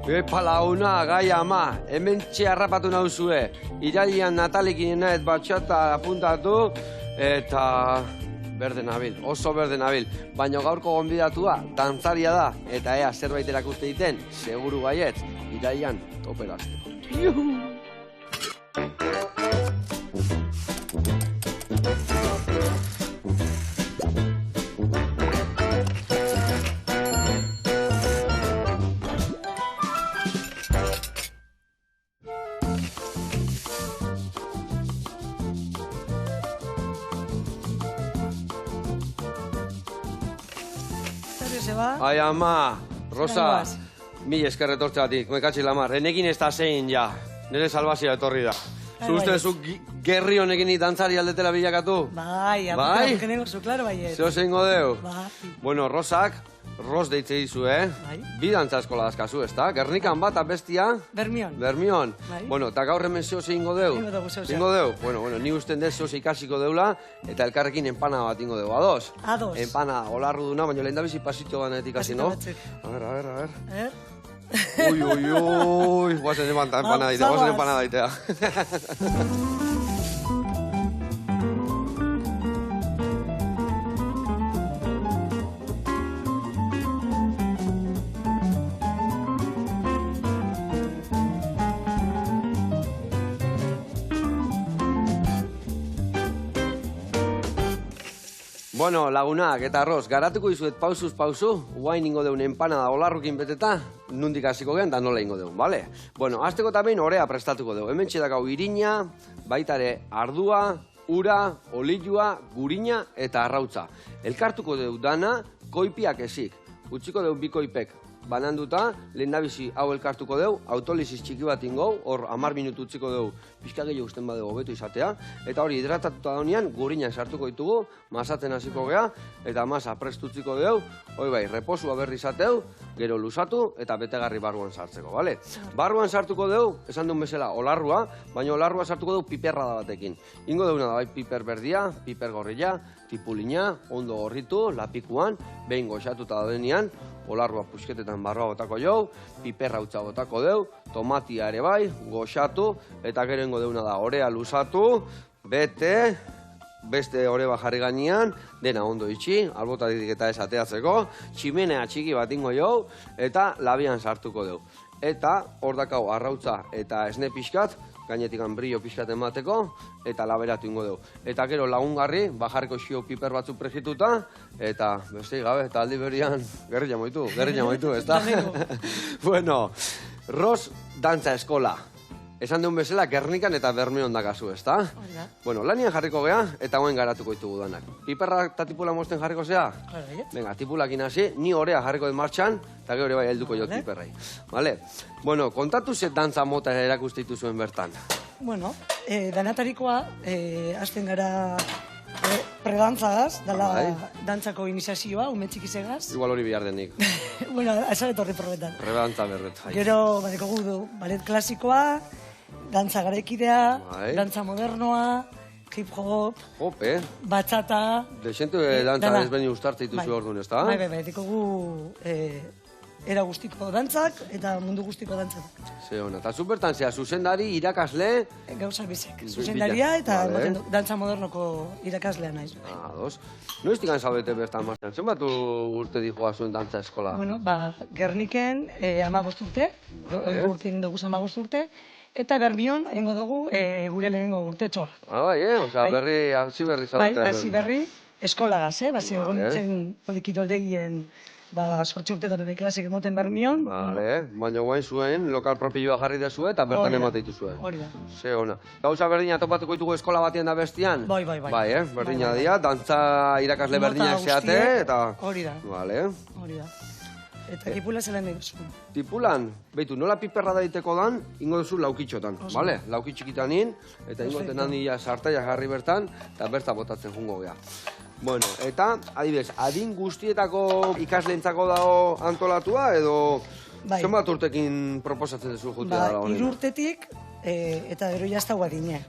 Epa launa, gai ama, hemen txarrapatu nauzue. Irailean Natalekin nahet batxata apuntatu, eta berde nabil, oso berde nabil. Baina gaurko gonbidatua, dantzaria da, eta ea zerbait erakuste egiten, seguru baietz, irailean toperazteko. Ai ama, Rosa, mil esker etortzeatik, mekatxi lamar, enekin ez da zein ja, nire salvazioa etorri da. Zuztezu gerri honekin dantzari aldetela bilakatu? Bai, apuntatuken egozu, klaro baiet. Zeo zeingo deu? Bai. Bueno, Rosak, Ros deitze dizu, Bi dantza eskola dazkazu, ez da? Gernikan bat, abestia? Bermion. Bermion. Bueno, eta gaur hemen zeo zeingo deu? Zeingo deu? Bueno, ni usten dez zeo ikasiko deula, eta elkarrekin empana bat ingo deu, ados? Ados. Empana, holarru duna, baina lehen da bizi pasito ganetik hasi, no? A ver. Uy, guazen empana daitea, Bueno, lagunak eta arroz, garatuko izuet pausuz pausu, guain ingo deun empanada olarrukin beteta, nundik hasiko gehan da nola ingo deun, bale? Bueno, azteko eta behin orea prestatuko deu. Hemen txedakau irina, baitare ardua, ura, olilua, gurina eta arrautza. Elkartuko deu dana, koipiak ezik. Utziko deu bi koipek bananduta, lehen nabizi hau elkartuko deu, autolisis txiki bat ingou, hor 10 minutu utziko deu, pixka gehiago usten badeu hobetu izatea, eta hori hidratatuta daunean, gurinak sartuko ditugu, masatzen hasiko gea, eta masa prestutziko deu, hoi bai, reposua berri izateu, gero lusatu, eta betegarri barruan sartzeko, bale? Barruan sartuko deu, esan duen bezala, olarrua, baina olarrua sartuko deu piperra da batekin. Ingo deuna da bai, piper berdia, piper gorrilla, tipulina, ondo gorritu, lapikuan, behin goxatuta daudenean, olarrua pusketetan barroa botako jau, piperra utza botako deu, tomatia ere bai, goxatu, eta gero ingo deuna da, orea lusatu, bete, beste ore jarri gainean, dena ondo itxi, albotatik eta ez ateatzeko, tximenea txiki bat ingo jau, eta labian sartuko deu. Eta hor dakau arrautza eta esne pixkat, gainetik brillo pixkat emateko, eta laberatu ingo deu. Eta gero lagungarri, bajarriko xio piper batzu prejituta, eta beste gabe, eta aldi berian gerrilla moitu, ez da? Bueno, Ros dantza eskola. Esan deun bezala, Gernikan eta Bermion dakazu, ez da? Bueno, lanian jarriko gea, eta goen garatuko ditugu danak. Piperra eta tipula mozten jarriko zea? Venga, tipulakin hasi, ni orea jarriko den martxan, eta gero bai helduko jot piperrai. Vale? Bueno, kontatu ze dantza mota erakustitu zuen bertan. Bueno, danatarikoa, hasten gara predantzagaz, dala dantzako iniziazioa, ume txikizegaz. Igual hori bihar denik. Bueno, esan etorri probetan. Predantza berret. Gero, badeko gudu, balet klasikoa, dantza garaikidea, dantza modernoa, hip-hop, batxata... Dexente dantza ezbeni ustartze dituzu orduan, ez da? Bai, dikogu era guztiko dantzak eta mundu guztiko dantzak. Ze hona, eta zubertan zea, zuzendari, irakasle... Gauza bizek, zuzendaria eta dantza modernoko irakaslea naiz. Ados. Noiztik zaudete bertan martxan? Zenbat urte dijoa zuen dantza eskola? Bueno, Gerniken 15 urte, urte egin dugu 15 urte, eta Bermion egingo dugu gure lehenengo urtetxoa. Bai, oza, hasi berri zaudete. Bai, hasi berri, eskolagaz, basi egon nintzen odikitoldegien sortzi urtetan ere klasik emoten Bermion. Bale, baina guain zuen, lokal propioa jarri dezue eta bertan emateitu zuen. Hori da. Ze hona. Gauza berdina topatuko ditugu eskola batian da bestian? Bai. Bai, berdina dira, dantza irakasle berdinak zeate, eta... Hori da. Bale. Hori da. Eta tipula zelan nahi duzu. Tipulan, behitu, nola piperra daiteko dan, ingo duzu laukitxotan, bale? Laukitxikitanin, eta ingo tenan nila sartaia jarri bertan, eta berta botatzen jungo gea. Bueno, eta, adibidez, adin guztietako ikasleentzako dago antolatua, edo zenbat urtekin proposatzen duzu jutea da honen? 3 urtetik, eta gero jazta guadine.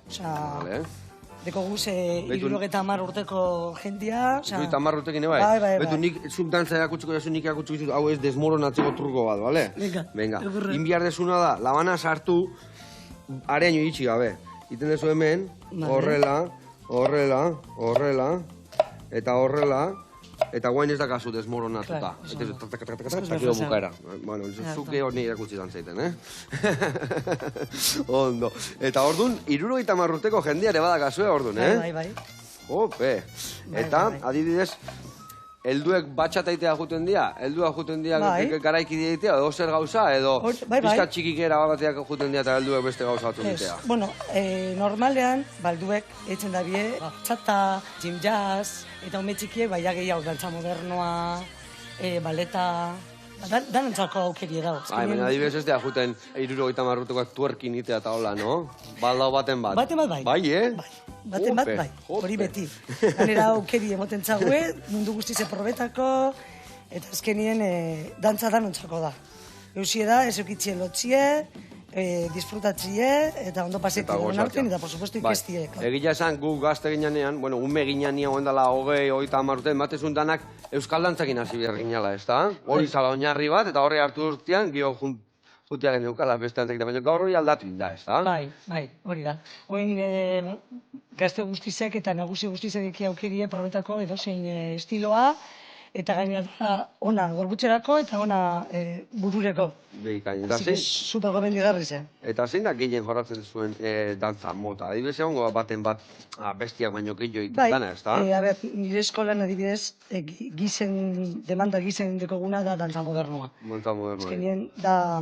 deko guz 70 urteko jendia. 70 urtekin bai? Bai. Betu nik zuk dantza erakutsiko jazu, nik erakutsiko dizu, hau ez desmoronatzeko truko bat, bale? Venga. Inbiar desuna da, labana sartu, areaino itxi gabe. Iten dezu hemen, horrela, eta horrela, eta guain ez dakazu desmoronatuta. Eta gero bukaera. Bueno, zuk geho nire erakutsi dantzaiten, Ondo. Eta orduan, 70 urteko jendia ere badakazue orduan, Bai. Ope. Eta, adibidez, helduek batxataitea juten dira, garaiki diaitea, edo zer gauza, edo pizkat txikikera bateak juten dira eta helduek beste gauza batu ditea. Bueno, normalean, balduek eitzen da bie, txata, gym jazz, eta ume txikiek, baina gehiago, dantza modernoa, baleta, danantzako aukerie dago. Baina adibidez ez da juten 70 urtekoak tuerkin itea eta hola, no? Baldau baten bat. Baten bat bai. Bai, Baten bat bai, hori beti. Ganera aukeri emoten txague, mundu guztize probetako, eta azkenien dantza danontzako da. Eusie da, ez eukitxie lotxie, disfrutatxie, eta ondo pasietik egon artean, eta por supuesto ikestie. Egia esan, gu gazte ginean, bueno, ume ginean hoen dela 20-30 urte, matezun danak euskal dantzakin hasi behar ginala, ez da? Hori zala oinarri bat, eta horre hartu urtean, gio jutiak geneukala beste dantzakin, baina gaur hori aldatu da, ez da? Bai, hori da. Oin gazte guztizek eta nagusi guztizek eki aukerie probetako edozein estiloa, eta gainera ona gorbutxerako eta ona burureko. Bikain. Super gomendigarri zen. Eta zein da gehien jorratzen zuen dantza mota? Adibidez egongo baten bat bestiak baino gehiago dana, ez da? A ber, nire eskolan adibidez demanda gizen dekoguna da dantza modernoa. Dantza modernoa. Ezkenien da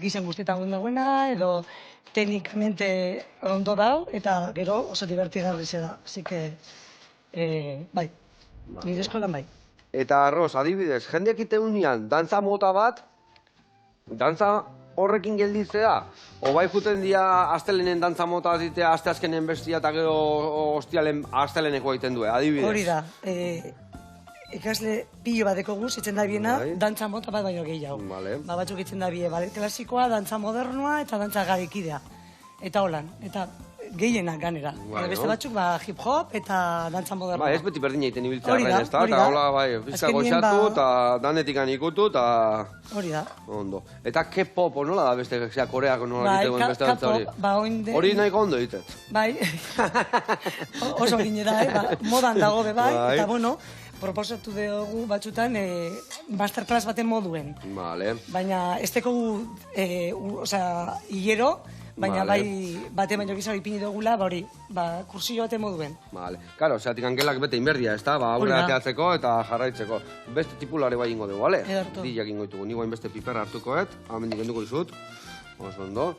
gizen guztietan dagoena, edo teknikamente ondo dau, eta gero oso divertigarri ze da. Así que, bai, nire eskolan bai. Eta arroz, adibidez, jendeak iteunian dantza mota bat, dantza horrekin gelditzea, o bai juten dira astelenen dantza mota bat ditea, asteazkenen bestia eta gero asteleneko egiten du, adibidez. Hori da, ikasle pilo bat deko guz, itzen da biena, dantza mota bat baino gehiago. Batzuk itzen da bie, balet klasikoa, dantza modernoa eta dantza garikidea. Eta holan, eta gehienak ganera. Beste batzuk hip-hop eta dantza modernoa. Ez beti berdina egiten ibiltzea arren, ez da? Eta hola, bizka goxatu eta danetik ikutu eta... Hori da. Ondo. Eta K-pop, nola da beste, Koreako nola egiten beste dantza hori? Hori nahiko ondo egiten. Bai, oso gine da, modan dago be bai, eta bueno, proposatu dugu batzutan masterclass baten moduen. Baina ez teko hilero, baina bai bate baino gizari ipini dugula, hori, kursillo bate moduen. Karo, zeatik angelak bete inberdia, ez da? Aurrera ateatzeko eta jarraitzeko. Beste tipulare bai ingo dugu, bale? Dilak ingo ditugu, nigoen beste piper hartukoet, amendik enduko izut. Oso ondo.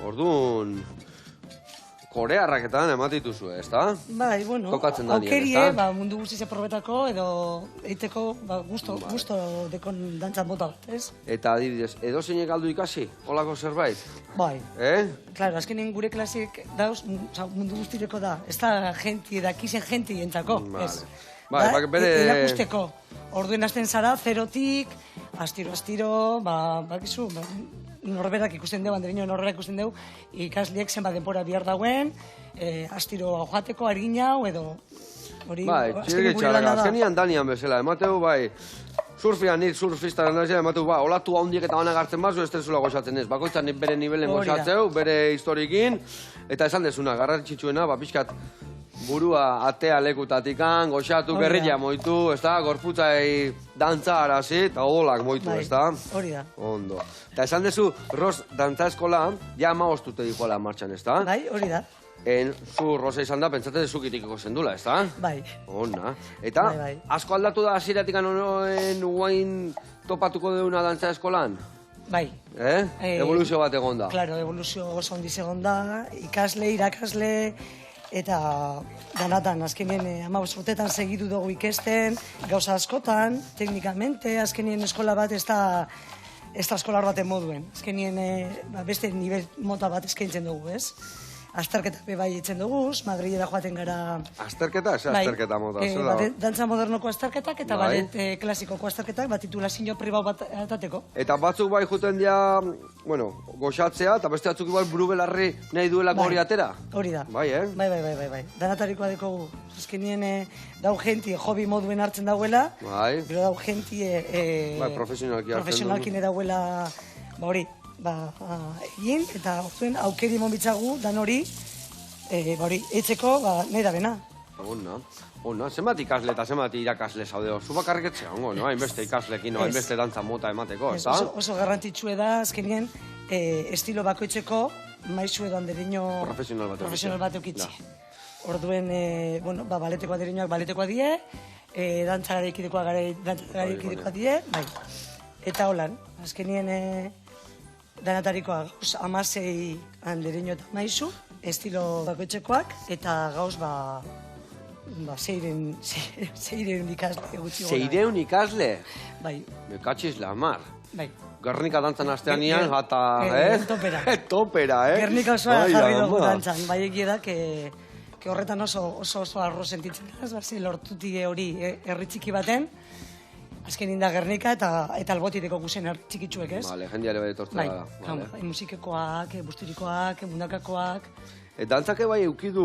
Orduan, korearraketan ematituzu, ez da? Bai, bueno, aukerie, mundu guztize probetako, edo eiteko gusto dekon dantza mota bat, ez? Eta adibidez, edo zeinek aldu ikasi, holako zerbait? Bai. Claro, azkenean gure klasik dauz, mundu guztireko da, ez da jenti, dakizen jenti entzako, ez? Bai, bere... Erakusteko, orduen hasten zara, zerotik, astiro, bakizu, norberak ikusten dugu, handerino norberak ikusten dugu, ikasliek zenbat denbora bihar dauen, astiro joateko arginau, edo hori... Bai, txirritxarrak, azkenian danian bezala, emateu, bai, surfian, nik surfistaren nazia, emateu, olatu handiek eta banak hartzen bazu, ez tenzula goxatzen ez, bakoitzan bere nivelen goxatzeu, bere historikin, eta esan dezuna, garrantzitsuena, pixkat, burua atea lekutatikan, goxatu, gerrilla moitu, ez da, gorputzai dantza arazi, eta odolak moitu, ez da? Hori da. Ondo. Eta esan dezu, Ros dantza eskola, ja ostute dikola martxan, ez da? Bai, hori da. Zu, Rosa izan da, pentsatzen zuk itikiko zendula, ez da? Bai. Ona. Eta, asko aldatu da hasieratik anoen guain topatuko deuna dantza eskolan? Bai. Evoluzio bat egon da. Claro, evoluzio oso ondiz egon da, ikasle, irakasle, eta danatan, azkenien 15 urtetan segidu dugu ikesten, gauza askotan, teknikamente, azkenien eskola bat ez da eskolar baten moduen. Azkenien beste nivel mota bat eskaintzen dugu, ez? azterketak bai itzen duguz, Madrilera joaten gara... Azterketa? Zer azterketa mota? Dantza modernoko azterketak eta balet klasikoko azterketak, titulazio pribau bat atateko. Eta batzuk bai juten dira, bueno, goxatzea, eta beste batzuk igual buru belarri nahi duelako hori atera? Hori da. Bai, eh? Bai. Danatarikoa dekogu. Azkenien dau gentie hobi moduen hartzen dauela, pero dau gentie... profesionalki dauela, hori, egin, eta orduan aukeri monbitzagu, dan hori, etzeko, nahi da bena. Ona, zenbat ikasle eta zenbat irakasle zaudeo? Zu bakarrik etzea, no? Hainbeste ikaslekin, hainbeste dantza mota emateko, ez da? Oso garrantzitsue da, azkenien, estilo bakoitzeko, maizu edo andereño profesional bat eukitzi. Orduen, baleteko andereñoak baletekoa die, dantzagarekidekoa die, bai. Eta holan, azkenien... Danatarikoa gauz 16 andereño eta maizu, estilo bakoitzekoak, eta gauz, 600 ikasle gutxi gora. 600 ikasle? Bai. Me katxiz la mar. Bai. Gernika dantzan astean nian, eta, Topera. Topera, Gernika osoa jarri dugu dantzan. Bai egia da, que horretan oso arro sentitzen da, lortuti hori herri txiki baten, azken inda Gernika eta albotireko guzen txikitsuek, ez? Bale, jendeare bai etortzen da. Bai, musikekoak, busturikoak, mundakakoak. Dantzake bai eukidu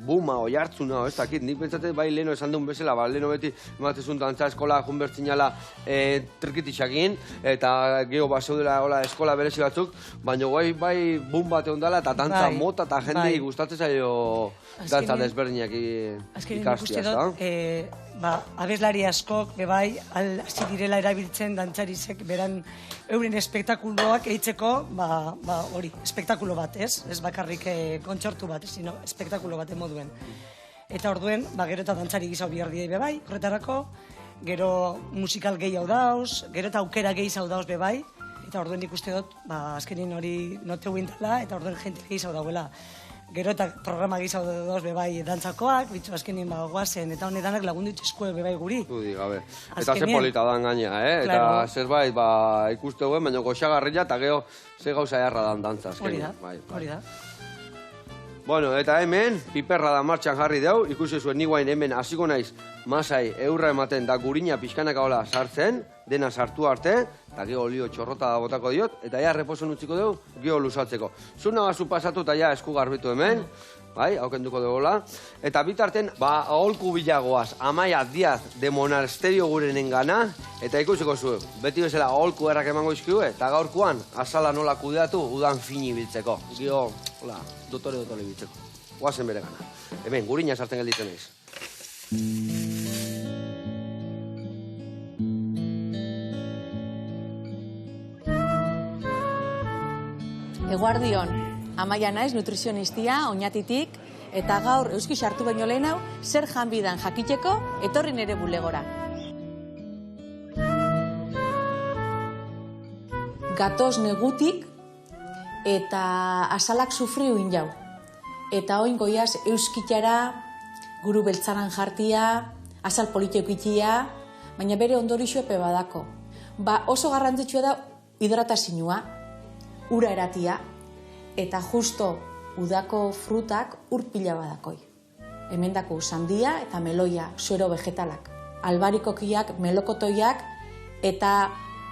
buma, oi hartzuna, ez dakit, nik pentsate bai leheno esan duen bezala, leheno beti ematezun dantza eskola junbertzinala trikitixakin, eta geho zeudela eskola berezi batzuk, baina bai bum bate ondala eta dantza mota eta jendei gustatzen zaio dantza desberdinak ikastia, ez da? Abeslari askok, bebai, hasi direla erabiltzen dantzarizek, beran euren espektakuloak eitzeko, hori, espektakulo bat, ez? Ez bakarrik kontsortu bat, sino espektakulo bat emoduen. Eta orduen, gero eta dantzari gizau bihar diei bebai, horretarako, gero musikal gehi hau dauz, gero eta aukera gehi hau dauz bebai, eta orduen ikuste dut, azkenin hori note huintala, eta orduen jente gehi hau dauela. Gero eta programa gizau dauz bebai dantzakoak, bitxo azkenin guazen, eta honedanak lagundu itxeskue bebai guri. Dudi, gabe. Eta ze polita dan gaina, eta zerbait ikuste guen, baina goxagarria, eta geho ze gauza jarra dan dantza. Hori da. Bueno, eta hemen, piperra da martxan jarri deu, ikusi zuen niguain hemen hasiko naiz masai eurra ematen da gurina pixkanaka hola sartzen, dena sartu arte, eta geho olio txorrota da botako diot, eta ja reposon utziko deu, geho lusatzeko. Zuna bazu pasatu eta ja esku garbitu hemen, bai, haukenduko dugu. Eta bitarten, aholku bilagoaz, Amaia Diaz de Monasterio gurenen gana, eta ikusiko zuen, beti bezala aholku errak emango izkiu, eta gaurkoan, azala nola kudeatu, udan fini biltzeko. Gio, hola, dotore biltzeko. Guazen bere gana. Hemen, gurina sartzen gelditzen naiz. Eguardion, Amaia naiz nutrizionistia, oinatitik, eta gaur euski sartu baino lehen hau, zer janbidan jakiteko, etorri nere bulegora. Gatoz negutik, eta azalak sufriu injau. Eta oin goiaz euskitara, guru beltzaran jartia, azal politeukitxia, baina bere ondorixo epe badako. Oso garrantzitsua da hidratazinua, ura eratia, eta justo udako frutak urpila badakoi. Hemendako sandia eta meloia, suero vegetalak, albarikokiak, melokotoiak, eta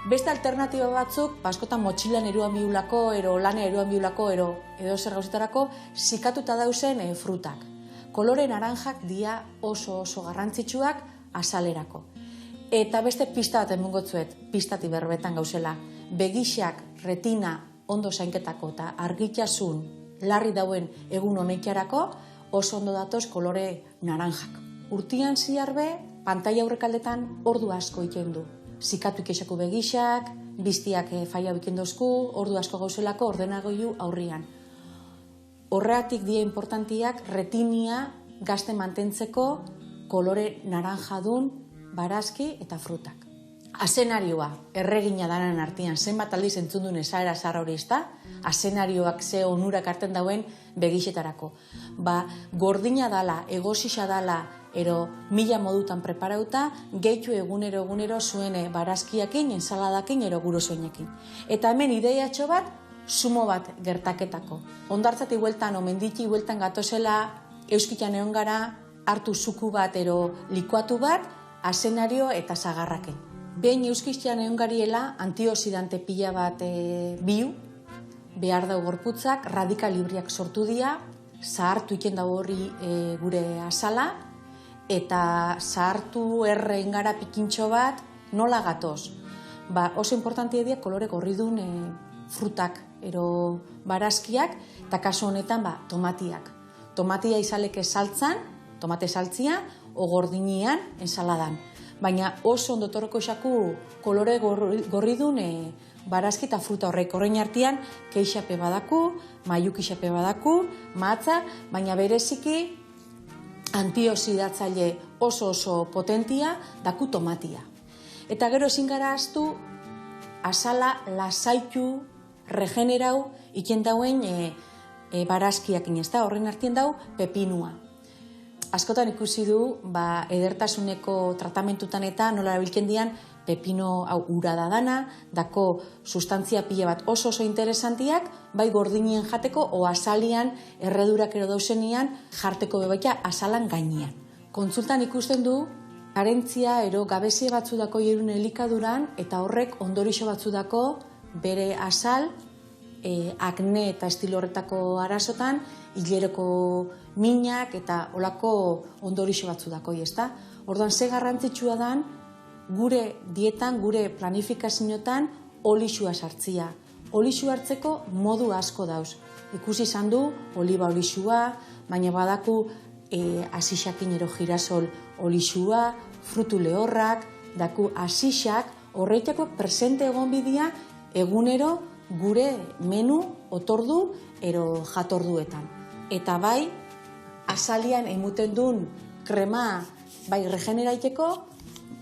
beste alternatiba batzuk, askotan motxilan eruan biulako, lana eruan biulako, edo zer gauzetarako, zikatuta dauzen frutak. Kolore naranjak dia oso garrantzitsuak azalerako. Eta beste pista bat emungotzuet, pistati berbetan gauzela, begixak, retina, ondo zainketako eta argitasun larri dauen egun honeikarako oso ondo datoz kolore naranjak. Urtian ziarbe, pantaila aurrekaldetan ordu asko iten du. Zikatu ikesako begixak, biztiak faia bikendozku, ordu asko gauzelako ordenagoiu aurrian. Horreatik dia importantiak retinia gazte mantentzeko kolore naranjadun, barazki eta frutak. Azenarioa, erregina danan artean, zenbat aldiz entzundun esaera zarra hori izta, azenarioak ze onurak hartzen dauen begixetarako. Gordina dala, egosisa dala, mila modutan preparauta, gehitu egunero zuen barazkiakin, ensaladakin, gurosoinekin. Eta hemen ideiatxo bat, sumo bat gertaketako. Hondartzatik bueltan, omenditi bueltan gatozela, euskitan egon gara, hartu zuku bat ero likuatu bat, asenario eta zagarrake. Behin euskiztean egon gariela, antiozidante pila bat biu, behar dau gorputzak, radikal libriak sortu dira, zahartu iken dago horri gure azala, eta zahartu erren gara pikintxo bat, nola gatoz? Oso importantia dira kolore gorridun frutak, ero barazkiak, eta kasu honetan tomatiak. Tomatia izaleke saltzan, tomate saltzia, o gordinian, ensaladan. Baina oso ondo torroko esaku kolore gorridun barazki eta fruta horrek. Horrein artean, keixape badaku, maiuk ixape badaku, matza, baina bereziki antioxidatzaile oso potentia daku tomatia. Eta gero ezin gara ahaztu, azala lasaitu, regenerau, iken dauen barazkiak inezta. Horren artean dau pepinua. Askotan ikusi du, edertasuneko tratamentutan eta nola erabiltzen dian pepino hau ura da dana, dako sustantzia pila bat oso interesantiak, bai gordinien jateko, o azalian erredurak ero dauzenian jarteko bebaita azalan gainean. Kontsultan ikusten du, karentzia ero gabezie batzu dako jerun elikaduran, eta horrek ondorixo batzu dako bere azal, akne eta estilo horretako arazotan, hileroko minak eta olako ondorixo batzu dako, ezta? Orduan, ze garrantzitsua dan, gure dietan, gure planifikazioetan, olixua sartzia. Olixua hartzeko modu asko dauz. Ikusi izan du, oliba olixua, baina badaku asixakin ero girasol olixua, frutu lehorrak, daku asixak, horreitako presente egon bidia egunero gure menu otordu ero jatorduetan. Eta bai, azalian emuten duen krema bai regeneraiteko,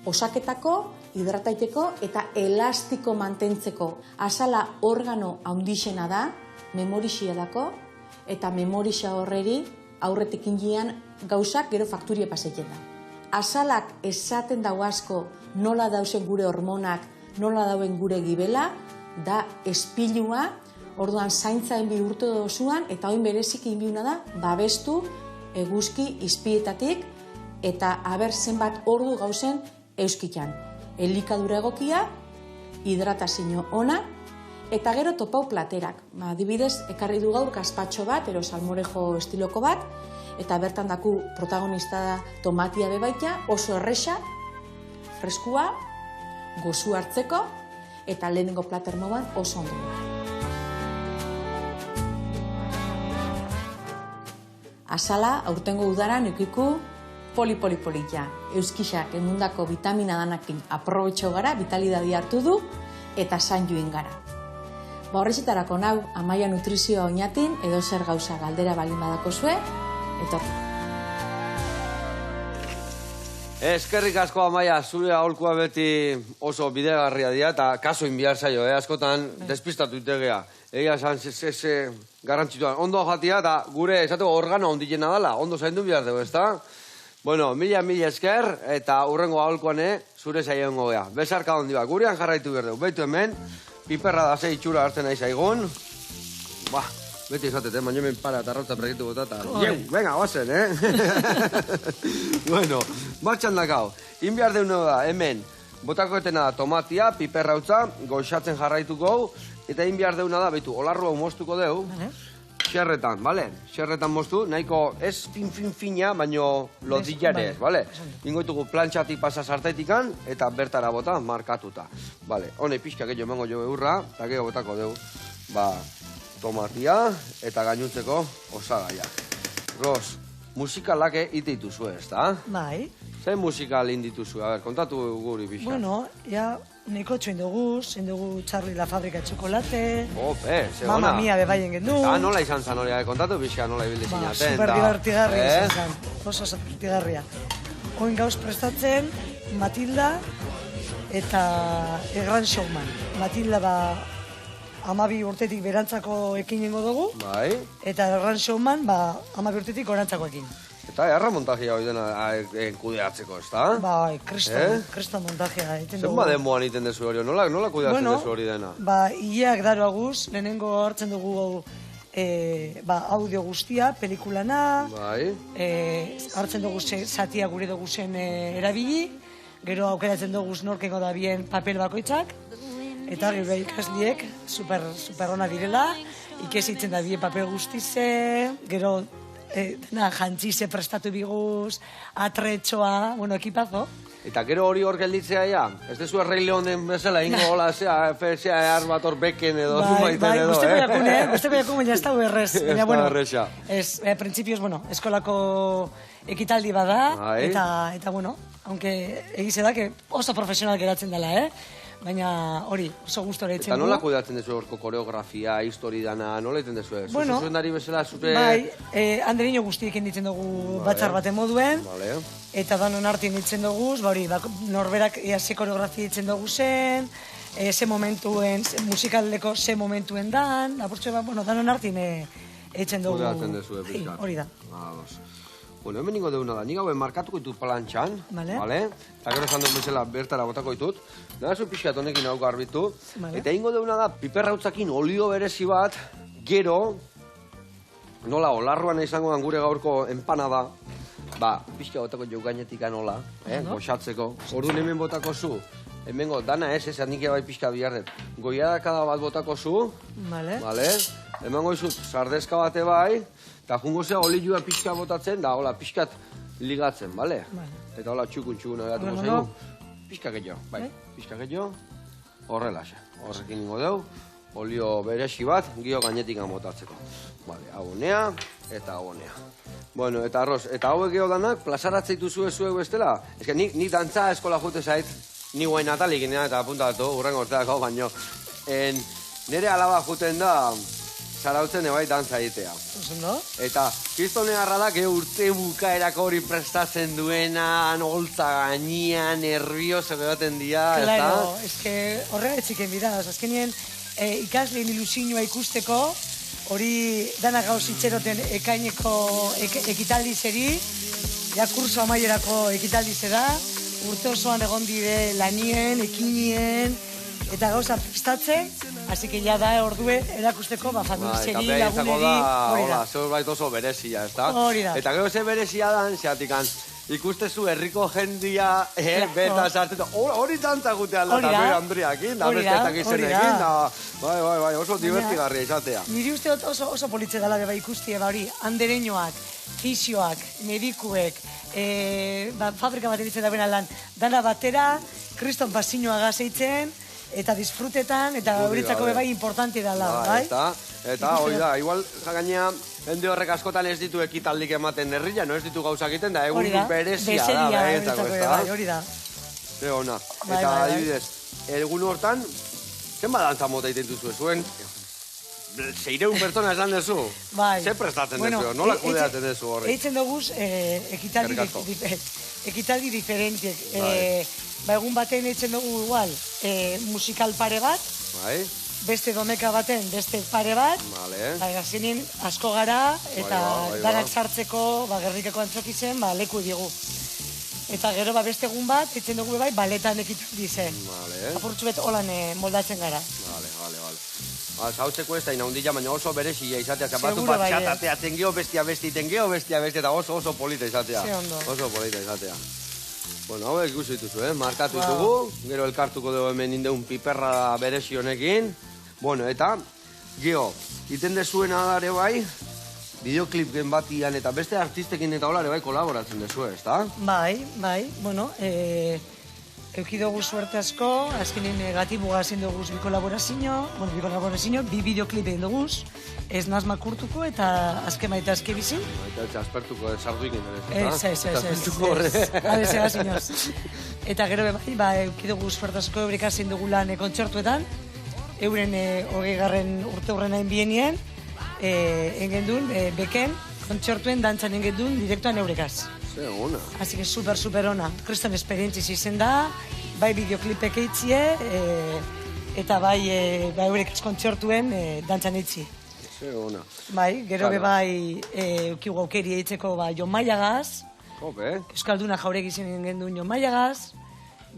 osaketako, hidrataiteko eta elastiko mantentzeko. Azala organo handixena da, memorixia dako, eta memorixia horreri aurretik indian gauzak gero fakturia pasetzen da. Azalak esaten dago asko nola dauzen gure hormonak, nola dauen gure gibela, da espilua, orduan zaintzaen bi urte dozuan, eta oin berezik inbiuna da, babestu eguzki izpietatik, eta haber zenbat ordu gauzen euskitan. Elikadura egokia, hidratazio ona, eta gero topau platerak. Adibidez, ekarri du gaur gazpatxo bat, ero salmorejo estiloko bat, eta bertan daku protagonista da tomatia bebaita, oso erresa, freskua, gozu hartzeko, eta lehenengo plater moban oso ondo. Azala, aurtengo udaran eukiku poli-poli-polita. Euskixak emundako vitamina danakin aprobetxo gara, vitalidadia hartu du, eta san join gara. Horrezitarako nau, Amaia Nutrizioa oinatin, edo zer gauza galdera balin badako zue, etorri. Eskerrik asko, Amaia, zure aholkua beti oso bidegarria dira, eta kaso inbiar zaio, askotan despistatu itegea. Egia esan, garrantzituan, ondo jatia, eta gure, esateko, organo ondilena dela, ondo zaindu bihar dugu, ezta? Bueno, mila esker, eta hurrengo aholkoan zure zaioen gogea. Besarka ondi bat, gurean jarraitu behar dugu. Beitu hemen, piperra da ze itxura hartzen nahi zaigun. Beti esatet, baina hemen para eta arrautza pregitu bota, venga, oazen, Bueno, martxan dakau. Inbiar deune da, hemen, botako etena da tomatia, piperra utza, goxatzen jarraituko, eta inbiar deuna da, behitu, olarrua moztuko deu, xerretan, bale? Xerretan moztu, nahiko ez fin-fina, baino lodillare ez, bale? Ingoitugu plantxatik pasa sartaitikan, eta bertara bota, markatuta. Bale, hone pixka gehiago emango jo eurra, eta gehiago botako deu, tomatia eta gainuntzeko osagaiak. Ros, musikalake ite dituzue, ez da? Bai. Zer musikal indituzue? A ber, kontatu guri pixka. Bueno, ja, neko txoin dugu Charlie la Fábrica de Chocolate. Ope, ze ona. Mamma Mia bebaien gendu. Eta nola izan zan hori, kontatu pixka nola ibildi zinaten. Super divertigarria izan zan, oso divertigarria. Oin gauz prestatzen, Matilda eta Gran Showman. Matilda 12 urtetik berantzako ekin ingo dugu. Bai. Eta Gran Showman 12 urtetik gorantzako ekin. Eta erra montajia hori dena kudeatzeko, ez da? Bai, kriston montajia. Zenba denboan iten dezu hori, nola kudeatzen dezu hori dena? Ileak daro aguz, lehenengo hartzen dugu audio guztia, pelikulana, hartzen dugu zatia gure dugu zen erabili, gero aukeratzen dugu norkengo da bien papel bakoitzak, eta gero ikasliek super ona direla, ikesitzen da bien papel guztize, gero jantzize prestatu biguz, atretxoa, ekipazo. Eta gero hori hor gelditzea ja? Ez dezu Rei Leon den bezala, ingo hola, zea bator beken edo, zumaiten edo, guzteko jakun, baina ez da errez. Ez da erreza. Principios, eskolako ekitaldi bada, eta, aunque egize da, oso profesional geratzen dela, baina hori, oso gustora itzen du. Eta nola kudeatzen dezu horko koreografia, histori dana, nola iten dezu ez? Zuzendari bezala, zure... Bai, Anderino guztiekin ditzen dugu batzar baten moduen, eta danon artien ditzen dugu, norberak ze koreografia ditzen dugu zen, ze momentuen, musikaldeko ze momentuen dan, danon artien ditzen dugu. Kudeatzen dezu, epizkat. Hori da. Bueno, hemen ningo deuna da, nik hauen markatuko ditut plantxan, eta gero esan duen bezala bertara botako ditut, nahazu pixkat honekin hau garbitu, eta ingo deuna da, piperrautzakin olio berezi bat, gero, nola, olarruan izango dan gure gaurko empanada, pixka botako jau gainetik anola, goxatzeko, orduan hemen botako zu, hemengo dana ez, nik bai pixka biharret, goiadakada bat botako zu, emango izut sardezka bate bai, eta jungo zea olioa pixka botatzen, da hola pixkat ligatzen, bale? Eta hola txukun agatuko zaigu. Pixka gehiago, pixka gehiago. Horrela xe, horrekin ingo deu. Olio beresi bat, gio gainetik botatzeko. Bale, hau honea, eta hau honea. Bueno, eta arroz, eta hauek geho danak, plazaratzeitu zuek bestela? Ez que ni dantza eskola jute zait, ni guain natalik eta apuntatu, urrengo orteak hau baino. Nere alaba juten da, zarautzen ebai dantza egitea. Eta kristone harra da, urte bukaerako hori prestatzen duena, holtza gainean, nervioso gebaten dira, ez da? Claro, ez que horrega etxiken bida, azkenien ikasleen ilusioa ikusteko, hori danak gauz itxeroten ekaineko ekitaldi zeri, ja kurso amaierako ekitaldi zera, urte osoan egon dire lanien, ekinien, eta gauza prestatzen, así que ya da ordue erakusteko, familizeri, laguneri, hori da. Zeur bait oso berezia, ez da? Hori da. Eta gero ze berezia dan, zeatikan, ikustezu herriko jendia, beta sartzen, hori dantza gutean da, bera Andriakin, da bestetak izenekin, bai, oso divertigarria izatea. Niri uste oso politze dela beba ikustia, hori, andereñoak, fisioak, medikuek, fabrika bat editzen da bena lan, dana batera, kriston pasioa gazeitzen, eta disfrutetan, eta horitzako bebai importanti dela, bai? Eta hori da, igual gainea, hende horrek askotan ez ditu ekitaldik ematen herria, no ez ditu gauzak egiten, da egun berezia da, beretako, ez da? Hori da. Ze ona. Eta adibidez, egun hortan, zenba dantza mota egiten duzu, zuen 600 pertsona esan dezu? Bai. Ze prestatzen dezu, nola kudeatzen dezu horrek? Eitzen duguz, ekitaldi diferentiek. Egun baten eitzen dugu igual, musikal pare bat, beste domeka baten beste pare bat, gazinen asko gara, eta danak sartzeko, gerrikako antzokizen, leku digu. Eta gero beste egun bat, eitzen dugu bai, baletan ekitaldi zen. Apurtzu bet holan moldatzen gara. Zautzeko ez da inaundila, baina oso berezia izatea, zapatu bat txatatea, tengeo bestia, eta oso polita izatea. Oso polita izatea. Bueno, hauek ikusi dituzu, markatu ditugu, gero elkartuko dugu hemen indeun piperra berezi honekin. Bueno, eta, geho, iten dezuena dare bai, bideoklip gen batian eta beste artistekin eta holare bai kolaboratzen dezu, ez da? Bai, bueno, eukidogu suerte asko, azkenin gatibu gazin dugu bi kolaborazio, bi bideoklip egin dugu, ez naz makurtuko eta azke maita azke bizi. Eta aspertuko sarduikin, ez. Eta gero eukidogu suerte asko eurek azin dugu lan kontzertuetan, euren 20. urte hurren hain bienien, engendun, beken, kontzertuen dantzan engendun, direktuan eurekaz. Ze ona. Así que super ona. Kriston esperientziz izen da, bai bideoklipek eitzie, eta bai eurek kontzertuen dantzan eitzi. ze ona. Bai, gero bebai eukigu aukeri eitzeko Jon Maiagaz, Euskalduna jauregi zen gendun Jon Maiagaz,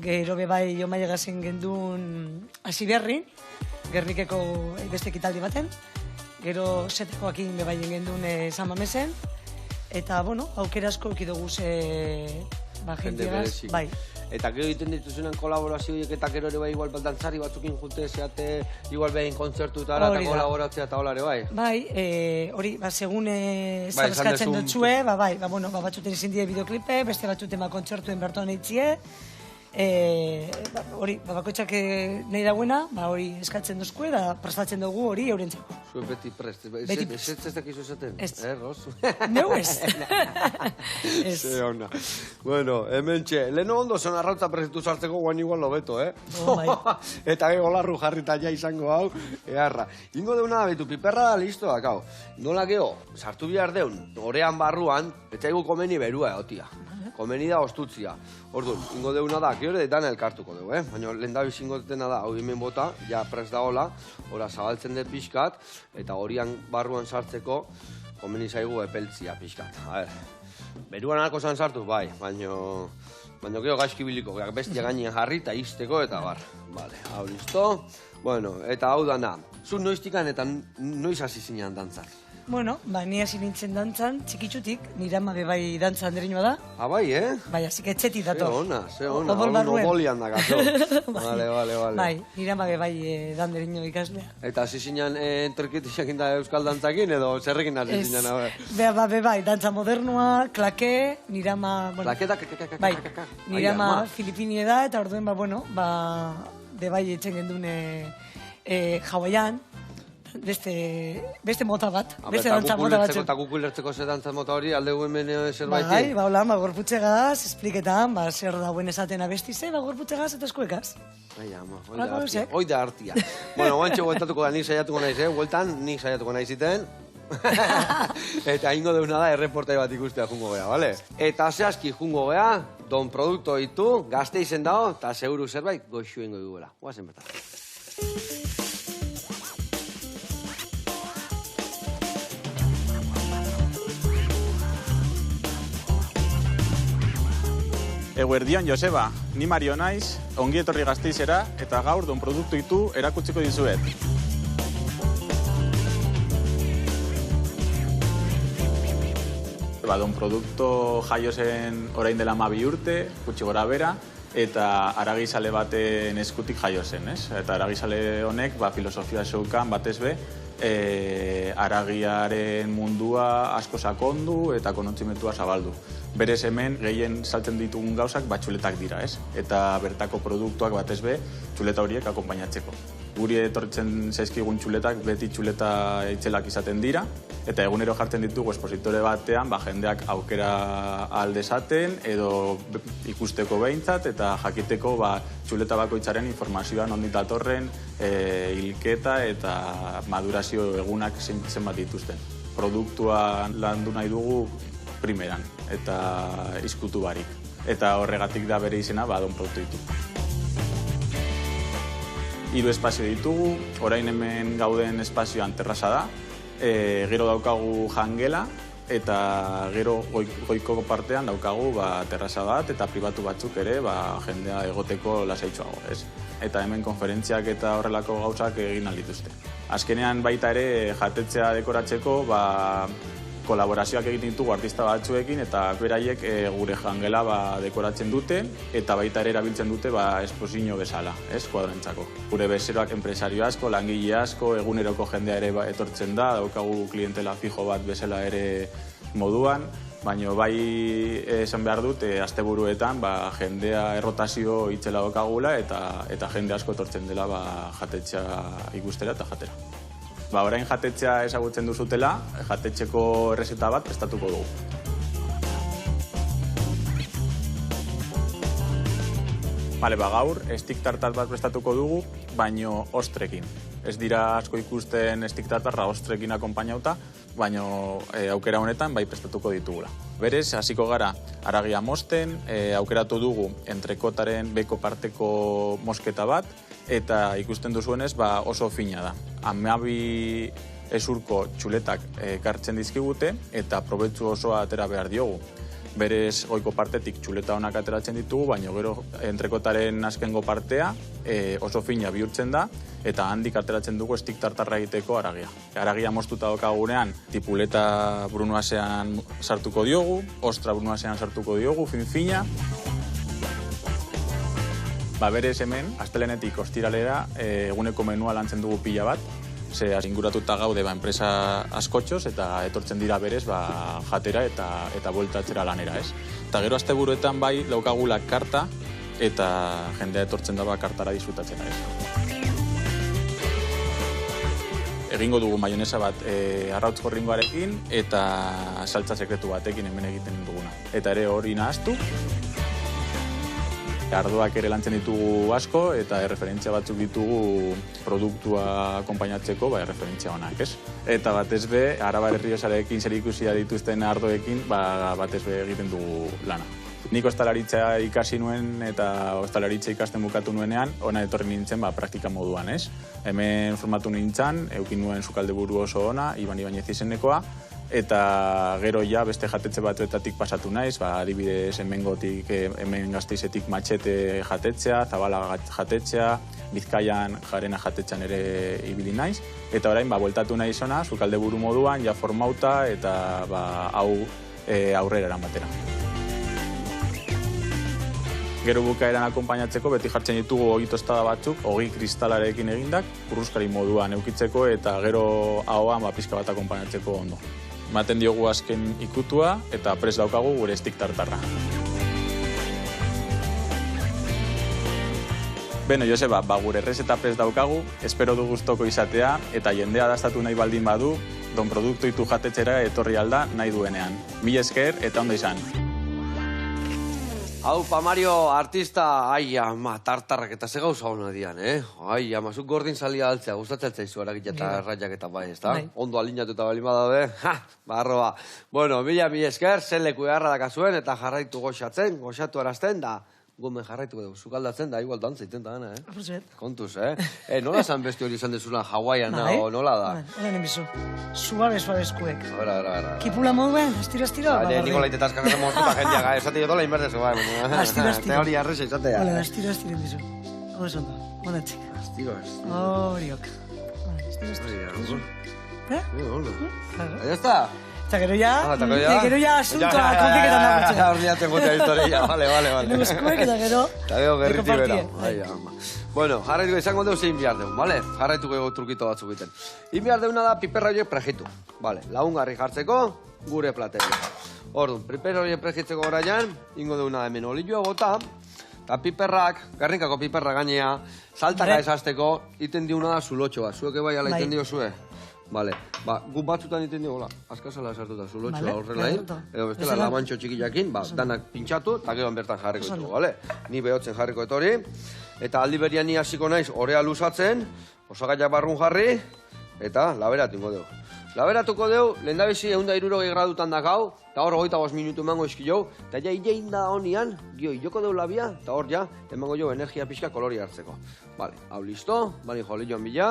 gero bebai Jon Maiagazen gendun Asiberrin, Gernikeko beste ekitaldi baten, gero setekoakin bebai gendun San Mamesen, eta, bueno, aukera asko eukidugu jendeagaz, bai. Eta gero egiten dituzunan kolaborazioiek eta gero ere bai igual dantzari batzukin junte zeate, igual behin kontzertutara eta kolaboratzea eta holare bai? Bai, hori, segun zabezkatzen dutxue, batzuten izin die bideoklipe, beste batzuten kontzertuen bertoan eitzie, hori, bakoitzak nahi dagoena, hori eskatzen duzku, da prestatzen dugu hori eurentzako. Zuen beti prest, ez dakizu esaten? Ez. Ros? Neu ez. Ze ona. Bueno, hemen txe, leheno ondo zen arrautza prestitu sartzeko guain igual lobeto, Eta olarru jarrita ja izango hau, eharra. Ingo deuna da betu, piperra da listo da, kau. Nola geho, sartu bihar deun, orean barruan, eta egu komeni berua egotia. Komeni da ostutzia. Orduan, ingo deuna da, gero detan elkartuko dugu, Baina lehen da bizingo detena da, hau hemen bota, ja prest da hola, ora zabaltzen dut pixkat, eta horian barruan sartzeko, komeni zaigu epeltzia pixkat. A ber, beruan alko zan sartu, bai, baina gero gaizki biliko, bestia gainean jarri eta izteko eta bar. Vale, hau listo. Bueno, eta hau dana, zu noiztikan eta noiz hasi zinean dantzat? Bueno, ni hasi nintzen dantzan, txikitzutik, nire ama bebai dantza handereinoa da. Ah, bai, Bai, asik etxetik dator. Ze ona, hau nobolian da gato. Vale. Bai, nire ama bebai dandereino ikaslea. Eta hasi zinean enterketiak da euskal dantzakin edo zerrekin hasi zinean, a ber? Bebai, dantza modernua, klake, nire ama... Klake da, bai, nire ama Filipinie da, eta orduen, bebai etxen gendune Hawaiian, beste mota bat, beste dantza mota bat. Eta gukulertzeko ze dantza mota hori, aldegu hemen zerbait? Bai, holan, gorputzegaz, espliketan, zer dauen esaten abestize, gorputzegaz eta eskuekaz. Ai, ama, hoi da hartia. Bueno, guantxe gueltatuko da, nik saiatuko nahi zen, gueltan nik saiatuko nahi ziten. Eta ingo deuna da, erreportai bat ikustea jungo gea, bale? Eta zehazki jungo gea, don produkto ditu, gazte izen dago, eta seguru zerbait goxu ingo dugula. Guazen bertan. Eguerdion, Joseba, ni Mario naiz, ongi etorri Gasteizera, eta gaur don produktu ditu erakutsiko dizuet. Don produktu jaio zen orain dela 12 urte, gutxi gora bera, eta aragizale baten eskutik jaio zen, ez? Eta aragizale honek filosofia zeukan batez be, aragiaren mundua asko sakondu eta konontzimentua zabaldu. Berez hemen gehien saltzen ditugun gauzak txuletak dira, ez? Eta bertako produktuak batez be, txuleta horiek akonpainatzeko. Guri etortzen zaizkigun txuletak beti txuleta itzelak izaten dira, eta egunero jartzen ditugu espositore batean, jendeak aukera aldezaten, edo ikusteko behintzat, eta jakiteko txuleta bakoitzaren informazioa nondik datorren, hilketa eta madurazio egunak zenbat dituzten. Produktua landu nahi dugu primeran, eta izkutu barik. Eta horregatik da bere izena, don produktu ditu. 3 espazio ditugu, orain hemen gauden espazioan terraza da, gero daukagu jangela, eta gero goiko partean daukagu terraza bat, eta pribatu batzuk ere jendea egoteko lasaitxoago, ez? Eta hemen konferentziak eta horrelako gauzak egin aldituzte. Azkenean baita ere jatetzea dekoratzeko, kolaborazioak egiten ditugu artista batzuekin eta beraiek gure jangela dekoratzen dute eta baita ere erabiltzen dute esposino bezala, ez, kuadrantzako. Gure bezeroak enpresario asko, langile asko, eguneroko jendea ere etortzen da, daukagu klientela fijo bat bezala ere moduan, baina bai esan behar dut, asteburuetan jendea errotazio itzela daukagula eta jende asko etortzen dela jatetxea ikustera eta jatera. Orain jatetxea ezagutzen duzutela, jatetxeko errezeta bat prestatuko dugu. Gaur, stick tartar bat prestatuko dugu, baino ostrekin. Ez dira asko ikusten stick tartarra ostrekin akonpainauta, baino aukera honetan bai prestatuko ditugula. Berez, hasiko gara aragia mosten, aukeratu dugu entrekotaren beko parteko mosketa bat, eta ikusten duzuenez oso fina da. 12 ezurko txuletak ekartzen dizkigute eta probetxu osoa atera behar diogu. Berez goiko partetik txuleta honak ateratzen ditugu, baina gero entrekotaren azkengo partea oso fina bihurtzen da eta handik ateratzen dugu estik tartarra egiteko haragia. Haragia moztuta daukagunean tipuleta brunoasean sartuko diogu, ostra brunoasean sartuko diogu, fin-fina. Berez hemen, astelenetik ostiralera, eguneko menua lantzen dugu pila bat, ze inguratuta gaude enpresa askotxoz eta etortzen dira berez jatera eta bueltatzera lanera, ez? Eta gero asteburuetan bai daukagula karta eta jendea etortzen da kartara disfrutatzera, ez? Egingo dugu maionesa bat arrautz gorringoarekin eta saltza sekretu batekin hemen egiten duguna. Eta ere hori nahaztu. Ardoak ere lantzen ditugu asko eta referentzia batzuk ditugu produktua akonpainatzeko, referentzia honak, ez? Eta batez be, Arabar Errioxarekin zerikusia dituzten ardoekin, batez be egiten dugu lana. Nik ostalaritza ikasi nuen eta ostalaritza ikasten bukatu nuenean, ona etorri nintzen praktika moduan, ez? Hemen formatu nintzen, eukin nuen sukalde buru oso ona, Iban Ibanez izenekoa, eta gero ja beste jatetxe batzuetatik pasatu naiz, adibidez hemen Gasteizetik Matxete jatetzea, Zabala jatetzea, Bizkaian Jarena jatetxean ere ibili naiz, eta orain bueltatu naiz ona, sukalde buru moduan, ja formauta eta hau aurrera eramatera. Gero bukaeran akonpainatzeko beti jartzen ditugu ogi tostada batzuk, ogi kristalarekin egindak, kurruskari moduan eukitzeko eta gero ahoan pizka bat akonpainatzeko ondo. Ematen diogu azken ikutua eta prest daukagu gure estik tartarra. Beno, Joseba, gure errezeta prest daukagu, espero du gustoko izatea eta jendea dastatu nahi baldin badu, Don Produktu Itu jatetxera etorri alda nahi duenean. Mila esker eta ondo izan. Haupa, Mario, artista, tartarrak eta ze gauza hona dian, zuk gordin salia altzea, gustatzen zaizu eragit eta erraiak eta bai, ez da? Ondo alinatu eta bali badabe, barroa. Bueno, mila esker, zen leku eharra dakazuen eta jarraitu goxatu erazten, da gomen jarraitu dugu, zukaldatzen da, igual dantza iten da, kontuz, nola zan besti hori izan dezuna, Hawaiian o nola da? Hola nemizu, suabez-suabezkuek. Ara. Kipula moduen, estiro. Nikola itetaskan zen moztuta jendeak, esate jotola inberdezu, Astiro. Teoria arreza izatea. Hola, astiro nemizu. Hau esan da, monatxik. Astiro. Horiok. Astiro. Ya está. Eta gero ja asuntoa kompliketan dagoetzen. Horniatzen gotea historia, vale. Eskuek eta gero... Eta gero gerriti bera. Bueno, jarraituko izango dugu zein behar dugu, vale? Jarraituko ego trukito batzuk egiten. In behar duguna da piperra horiek prejitu, vale? Lagungarri jartzeko, gure plateri. Orduan, piperra horiek prejitzeko garaian, ingo duguna hemen olioa bota, eta piperrak, garrinkako piperra gainea, saltaka esazteko, iten diuna da zulotxoa. Zuek bai ala iten dio zue? Vale, gu batzutan iten dio, askazala esartuta zulotxoa horrela edo bestela lamantxo txikiakin, danak pintxatu, eta gero bertan jarriko ditugu, vale? Ni behotzen jarriko etori, eta aldi berian ni hasiko naiz orea luzatzen, osagaiak barrun jarri, eta laberatu ingo dugu. Laberatuko dugu, lehen da bizi 160 gradutan dakau, eta hor 25 minutu emango izkilou, eta ja hilein da honian, joko dugu labia, eta hor ja, emango jo energia pixka kolori hartzeko. Vale, hau listo, bani joli joan bila.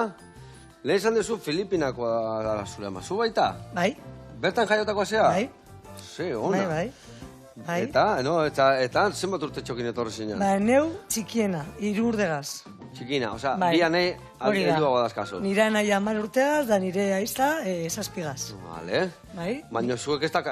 Lehen esan duzu Filipinakoa dara zure ama, zu baita? Bai. Bertan jaiotakoa zea? Bai. Ze, ona. Bai. Eta zenbat urte txokin etorri zinean? Neu txikiena, 3 urtegaz. Txikina, oza, bianei helduago dazkazu. Nire nahi 10 urtegaz, da nire aizta 7gaz. Vale. Bai. Baina zuek ez da,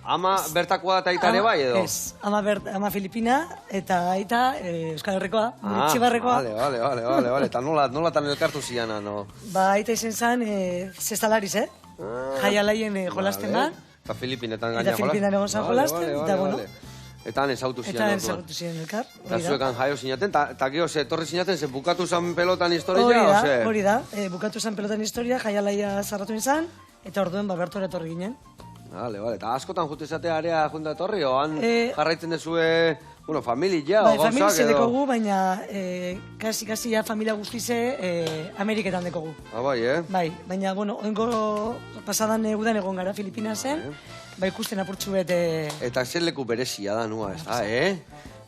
ama bertakoa da eta aitare bai edo? Ez, ama Filipina eta aita Euskal Herrikoa, Txibarrekoa. Vale. Eta nola tan elkartu ziana, no? Ba, aita izen zan, zestalariz, jaialaien jolasten da. Eta Filipinetan gaina jolaz? Eta Filipinetan egon zan jolasten, eta bueno. Eta han ezautu zian. Eta ezautu zian elkar. Eta zuekan jaio zinaten, eta gero torri zinaten, ze bukatu zan pelotan historia? Hori da, bukatu zan pelotan historia, jaialaia zarratu izan, eta orduen bertora etorri ginen. Vale, eta askotan jute izatea area junta etorri, oan jarraitzen dezue, familia, o gauzak edo? Familia zedekogu, baina kasi ya familia guztize Ameriketan dekogu. Bai, Bai, baina, oingo pasadan udan egon gara Filipinasen, ikusten apurtxu bete... Eta zer leku berezia da nua, ez da,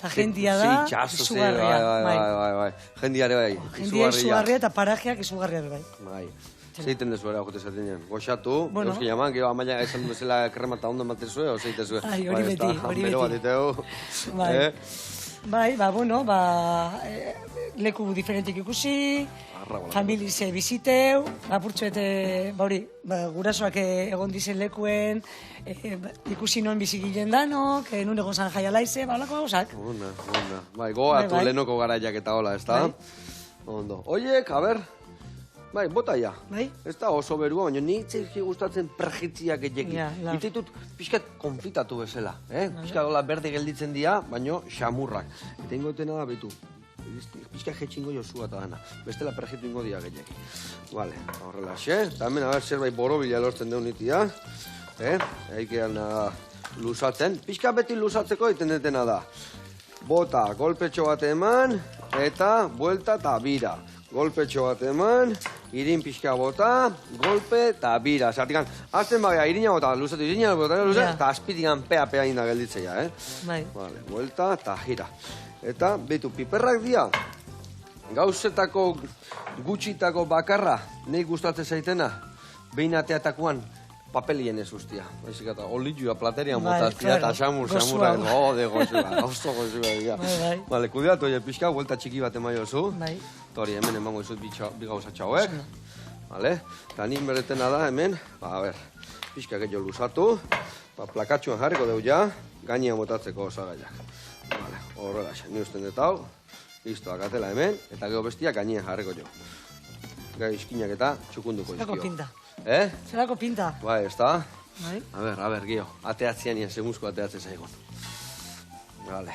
Eta jendia da, izugarria. Bai. Jendiare bai, Jendia izugarria eta parajeak izugarria bai. Bai. Zeiten dezu era, jote zatenean. Goxatu, euski jaman, gero amaia esan du bezala krema eta ondo ematen zuen, ozeite zuen. Ai, hori beti, hori beti. Bai, leku diferentik ikusi, familize biziteu, apurtxoete, gurasoak egon dizen lekuen, ikusi non bizigilen danok, nun egon zan jaia laize, balako gauzak. Ona. Bai, goatu lehenoko garaiak eta hola, ez da? Ondo. Oiek, a ber, bai, bota ja. Bai? Ez da oso berua, baina nintzik gustatzen perjitziak egekin. Itzaitut pixkat konfitatu bezala, Pixkat hola berde gelditzen dira, baina xamurrak. Eta ingotena da, betu. Pixka jetxingo jozua eta dana. Bestela perjitu ingo dia gehiakin. Vale, horrela xe. Eta hemen, zerbait borobila lortzen deun itia. Eikean lusatzen. Pixka beti lusatzeko egiten detena da. Bota, golpetxo bat eman, eta buelta eta bira. Golpetxo bat eman, irin pixka bota, golpe eta bira. Zertikan, azten baina irina bota, luzatu irina bota, eta azpitikan pea inda gelditzea, Bai. Vale, buelta eta gira. Eta, betu, piperrak dira, gauzetako gutxitako bakarra, nahi gustatzen zaitena, behin ateatakoan, papelien ez ustia. Baizik eta olidua platerian botaztia eta xamurra. De goxua, osto goxua. Vale, kudeatu oie pixka, vuelta txiki bat emaio zu. Bai. Tori, hemen emango izut bi gauza txauek. Vale, eta nin beretena da hemen, pixka gehiago lusatu, plakatxuan jarriko deu ja, gainean botatzeko osagaiak. Vale, horrela xe, ni usten dut hau, listo, akatela hemen, eta gero bestia gainean jarriko jo. Gai iskinak eta txukunduko izkio. Zerako pinta. Zerako pinta. Bai, ez da? Bai. A ber, gio, ateatzean nien, semuzko ateatzen zaigun. Vale.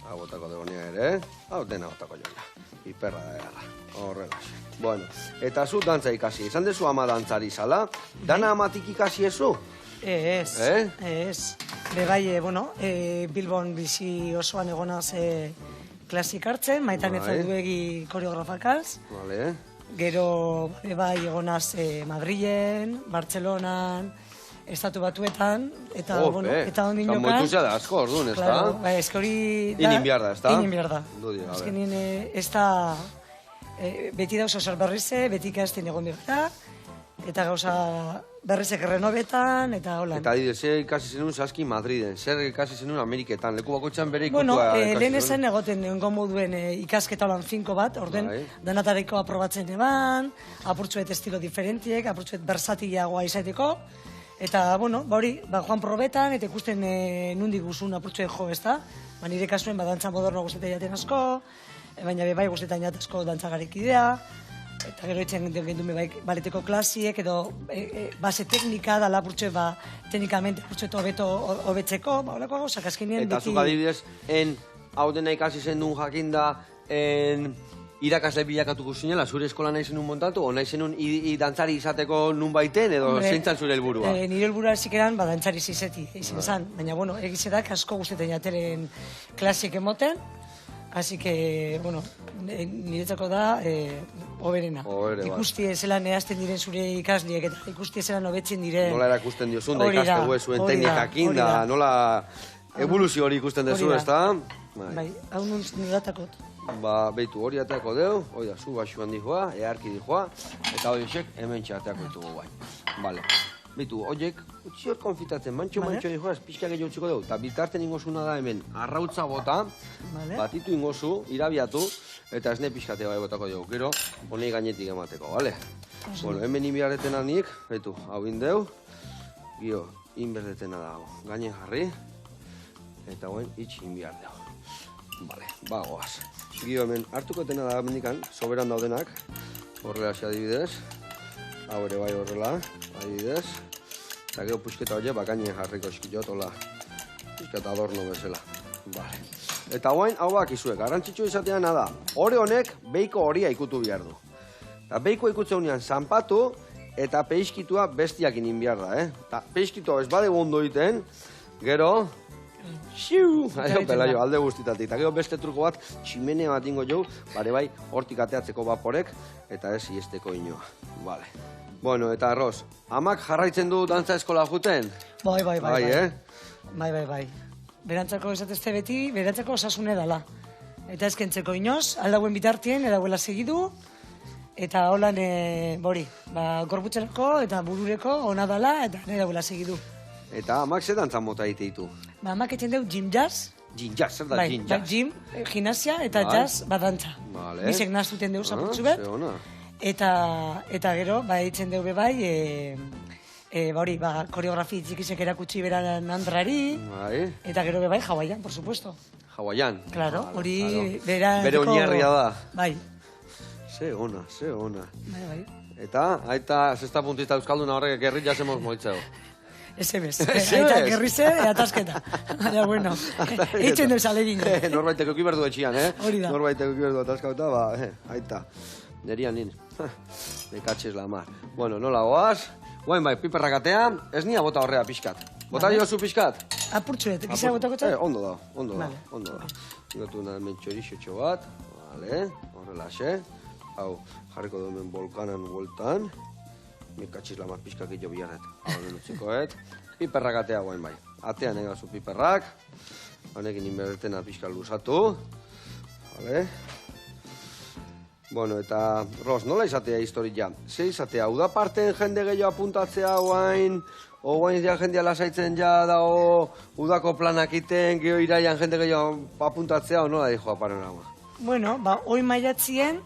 Hau botako degonia ere, hau dena botako joia. Piperra da gara, horrela. Bueno, eta zu dantza ikasi, izan dezu ama dantzari zala, dana amatik ikasi ezu? Ez. Bai, Bilbon bizi osoan egonaz klasik hartzen, Maitan Ezaduegi koreografakaz. Vale. Gero, bai, egonaz Madrilen, Bartzelonan, Estatu Batuetan, eta ondin jokan... Moitu zela asko, orduan, ez da? Bai, ez hori... Inin behar da, ez da? Inin behar da. Ez genien, ez da... Beti da oso zer berrize, beti ikasten egon behar eta gauza berrizek renovetan, eta holan. Eta adide, zer ikasi zenun Saski Madriden, zer ikasi zenun Ameriketan, leku bakoitzan bere ikutua... Lehen ezen egoten nengo moduen ikasketa holan finko bat, orden danatareko aprobatzen eban, apurtzuet estilo diferentiek, apurtzuet bersatiagoa izateko, eta, hori, joan probetan, eta ikusten nundik guzun apurtzuet jo, ez da? Nire kasuen, dantza moderno guztetan jaten asko, baina bai guztetan jaten asko dantzagarik idea, eta gero etxean gendu baleteko klasiek, edo base teknika, dala apurtzuet, teknikamente apurtzuet hobetzeko, holako gauzak azkenien beti... Eta zuk adibidez, hau dena ikasi zen duen jakinda, irakasle bilakatuko zinela, zure eskola nahi zenun montatu, o nahi zenun dantzari izateko nun baiten, edo zeintzan zure helburua? Nire helburua zikeran, dantzari izan zan, baina, egizetak asko guztetan jateren klasiek emoten, así que, niretzako da, oberena. Ikusti zelan ehazten diren zure ikasliek, eta ikusti zelan hobetzen diren... Nola erakusten diozun, da ikastegu zuen teknikakin, da nola evoluzio hori ikusten dezu, ez da? Bai, hau nun nidatakot. Beitu hori ateako deu, hori da, zu baxuan dihoa, earki dihoa, eta hori esek hemen txateako ditugu guai. Bale. Beitu, horiek, utziot konfitatzen, mantxo dihoa, pixka gehiago utziko deu, eta bitarten ingozuna da hemen, arrautza bota, batitu ingozu, irabiatu, eta esne pixkate bai botako dugu, gero, honei gainetik emateko, bale? Bueno, hemen inbiarretena nik, beitu, hau indeu, gio, inberdetena dago, gainen jarri, eta hoen itx inbiar dugu. Bale, bagoaz. Gio hemen, hartuko etena da mendikan, soberan daudenak, horrela xe adibidez, hau ere bai horrela, adibidez, eta gero pusketa hori bakainen jarriko eskilot, hola, pusketa adorno bezala. Vale. Eta guain, hau bakizue, garrantzitsu izatean da, ore honek beiko horia ikutu behar du. Eta beiko ikutze honean zanpatu, eta peiskitua bestiak inin behar da, Eta peiskitua ez badegu ondo egiten, gero, xiu, pelaio, alde guztitatik. Eta gero beste truko bat, tximenea bat ingo jau, bare bai, hortik ateatzeko vaporek, eta ez iesteko inoa. Vale. Bueno, eta Ros, amak jarraitzen du dantza eskola juten? Bai. Bai. berantzako esatezte beti, berantzako osasune dala. Eta ezkentzeko inoz, aldauen bitartien, edauela segidu, eta holan, gorputzerako eta burureko ona dala, eta nire dauela segidu. Eta amak ze dantzan mota egite ditu? Amak etzen deu gym jazz. Gym jazz, zer da gym jazz? Gym, gimnasia eta jazz badantza. Bizek naztuten deu zaputzu bet. Eta gero, etzen deu bebai, koreografi txikizek erakutsi beran Andrari, eta gero bebai Hawaiian, por supuesto. Hawaiian? Claro, hori bere oinarria da. Bai. Ze ona. Bai. Eta, aita, zesta puntista euskalduna horrek gerrilla zemos moitzeo. SMS. Aita gerrize, atasketa. Ja, bueno. Eitzen duz alegin. Norbaiteko kiberdu etxian, Hori da. Norbaiteko kiberdu ataskauta, aita. Nerian nin. Nekatxez la mar. Bueno, nola goaz. Guain bai, piperrakatea, ez nia bota horrea pixkat. Bota diozu pixkat? Apurtzuet, gizea botako txat? Ondo da. Gatu da hemen txorixotxo bat. Horrela xe. Hau, jarriko du hemen volkanan bueltan. Nekatxiz la mar pixkak ito biarret. Hau, nutzikoet. Piperrakatea guain bai. Atean egazu piperrak. Honekin inbertena pixka luzatu. Vale. Bueno, eta, Ros, nola izatea historia? Ze izatea, udaparten jende gehiago apuntatzea guain, o guain jendea lasaitzen ja dao udako planak iten, geho iraian jende gehiago apuntatzea, o nola dijo aparenagua? Bueno, oin maiatzien,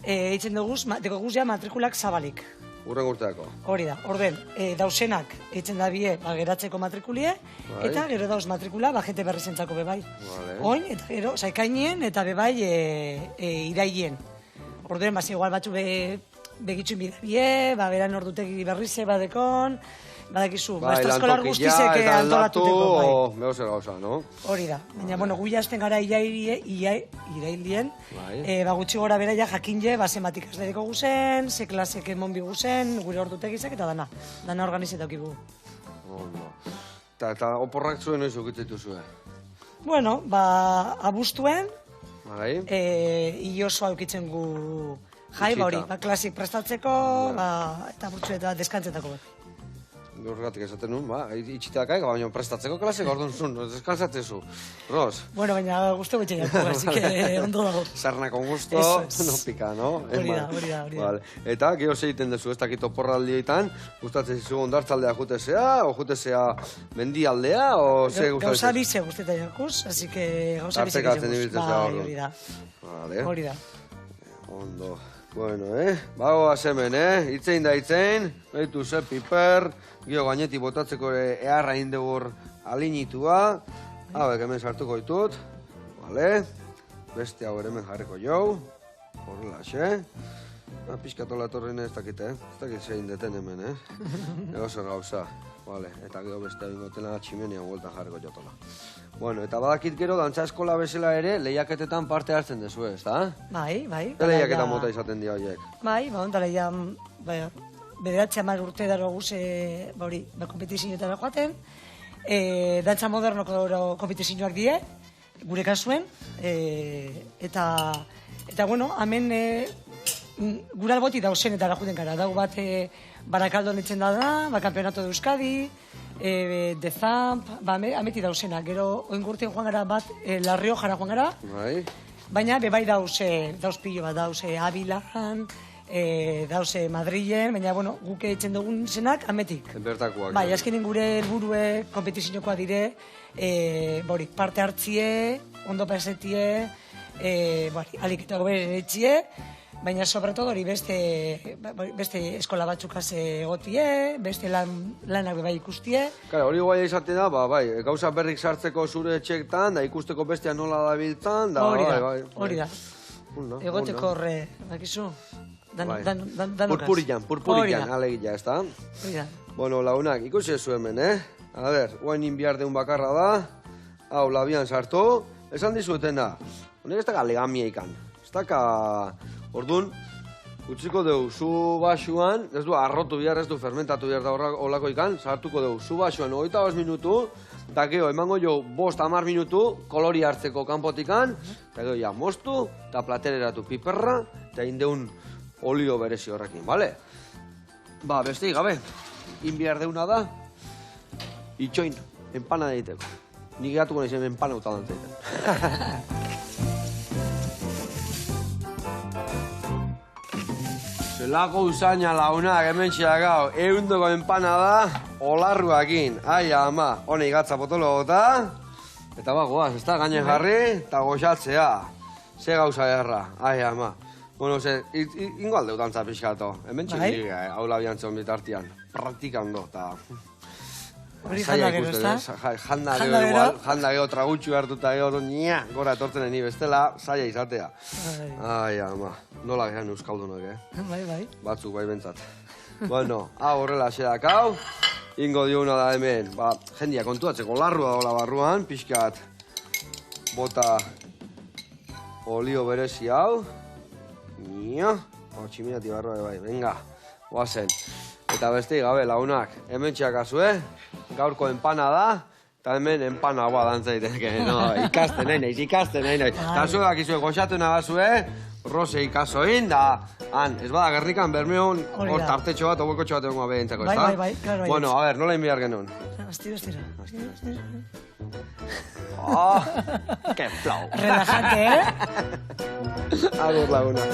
eitzen duguz, dekoguz ja matrikulak zabalik. Urren urteako. Hori da, orden, dausenak eitzen da bie geratzeko matrikulie, eta gero dauz matrikula jente berrizentzako bebai. Oin, eta gero, saikainien, eta bebai iraien. Orduen, igual batzu begitxun bidabie, beran ordutegi berrize badekon, badakizu, eskolar guztizek antolatuteko, bai. Beho zer gauza, no? Hori da, baina, bueno, gu jazten gara irailien, gutxi gora bera ja jakin je, zenbat ikasledeko guzen, ze klasek monbi guzen, gure ordutegizek, eta dana organizetaukigu. Eta oporrak zuen noiz ukitzitu zuen? Bueno, abuztuen, iosoa eukitzen gu jai, klasik prestatzeko, eta burtsu eta deskantzetako. Horregatik esaten nuen, itxiteakaik, baina prestatzeko klasik orduan zuen, deskantzatzezu. Ros? Bueno, baina guztu betxe jako, así que ondo dago. Sarna con gusto, no pika, no? Hori da. Eta, geho segiten dezu, ez dakit oporraldietan, gustatzen zizu ondartzaldea jutezea, o jutezea mendialdea, o ze gustatzen? Gauza bize guztetan jakuz, así que gauza bize jakuz. Hori da. Ondo. Bueno, bagoaz hemen, itzein da itzein, behitu ze piper, gio gainetik botatzeko eharra indegur alinitua, hauek hemen sartuko ditut, vale, beste hau hemen jarriko jau, horrela xe, pixkatola etorren ez dakit, ez dakit zein deten hemen, ego zer gauza, vale, eta gero beste hau ingotena tximenian gueltan jarriko jotola. Bueno, eta badakit gero dantza eskola bezala ere lehiaketetan parte hartzen dezu, ez da? Bai. Lehiaketan mota izaten dira horiek. Bai, onda lehian, bederatxe amar urte daro guz, kompetizioetara joaten, dantza modernoko kompetizioak die, gure kasuen, eta bueno, hemen gure alboti dausenetara juten gara, dau bat Barakaldon etzen da, Kampeonato de Euskadi, de Zamp, ameti dauzena. Gero, oingurtien joan gara bat, La Riojara joan gara, baina bebai dauz pilo bat, dauz Abilan, dauz Madrilen, baina, bueno, guk etzen dugun zenak, ametik. Bertakoak. Bai, azkenin gure helburue kompetiziokoa dire, parte hartzie, ondo pasetie, alik eta goberen etxie, baina, sobre todo, hori beste eskola batzukaz egotie, beste lanak bai ikustie. Hori guai izaten da, gauza berrik sartzeko zure etxektan, da ikusteko bestea nola da biltzan, da, hori da. Egoteko horre, bakizu, danokaz. Purpurian, alegia, ez da? Hori da. Bueno, lagunak, ikusi ez zuen men, A ber, guain inbiar deun bakarra da, hau, labian sartu, esan dizuetena, honek ez daga legamia ikan, ez daga... Orduan, utziko dugu, zu basuan, ez du arrotu bihar, ez du fermentatu bihar da horlako ikan, sartuko dugu, zu basuan 25 minutu, eta geho, emango jo 5-10 minutu, kolori hartzeko kanpotikan, eta geho, ja, moztu, eta platereratu piperra, eta indeun olio berezi horrekin, bale? Beste gabe, inbiar deuna da, itxoin, empanada egiteko. nik gatuko nahi zen empana uta dantzaiten. Zelako usaina launak, hemen txeakau, eundoko empana da, olarruakin. Ai, ama, hone igatza potolo gota. Eta goaz, ez da, gainen jarri, eta goxatzea. Ze gauza erra, ai, ama. Bueno, ingo aldeu dantza pixkato. Hemen txelik, haula biantzon bitartian. Praktikando, eta... Hori janda gero, ez da? Janda gero tragutxu hartuta gero, gora etortzen eni bestela, zaila izatea. Ai, ama, nola gehan euskaldunak, Bai. Batzuk bai bentsat. Bueno, hau horrela xedak hau, ingo diuna da hemen, jendia kontuatzeko larrua dola barruan, pixkat bota olio berezi hau, tximinati barrua bai, venga, oazen. Eta beste gabe lagunak, hemen txakazue, gaurko empana da, eta hemen empana hua dantzaiteke, ikasten nahi naiz. Eta zuek izue goxatu nagazue, rose ikasoin, da, ez bada gernikan bermeon, hor tartetxo bat, obokotxo bat egongo behentzako, ez da? Bai, klaro. Bueno, a ver, nola inbiar genuen? Astira. Oh, que flau. Relajante, Agur lagunak.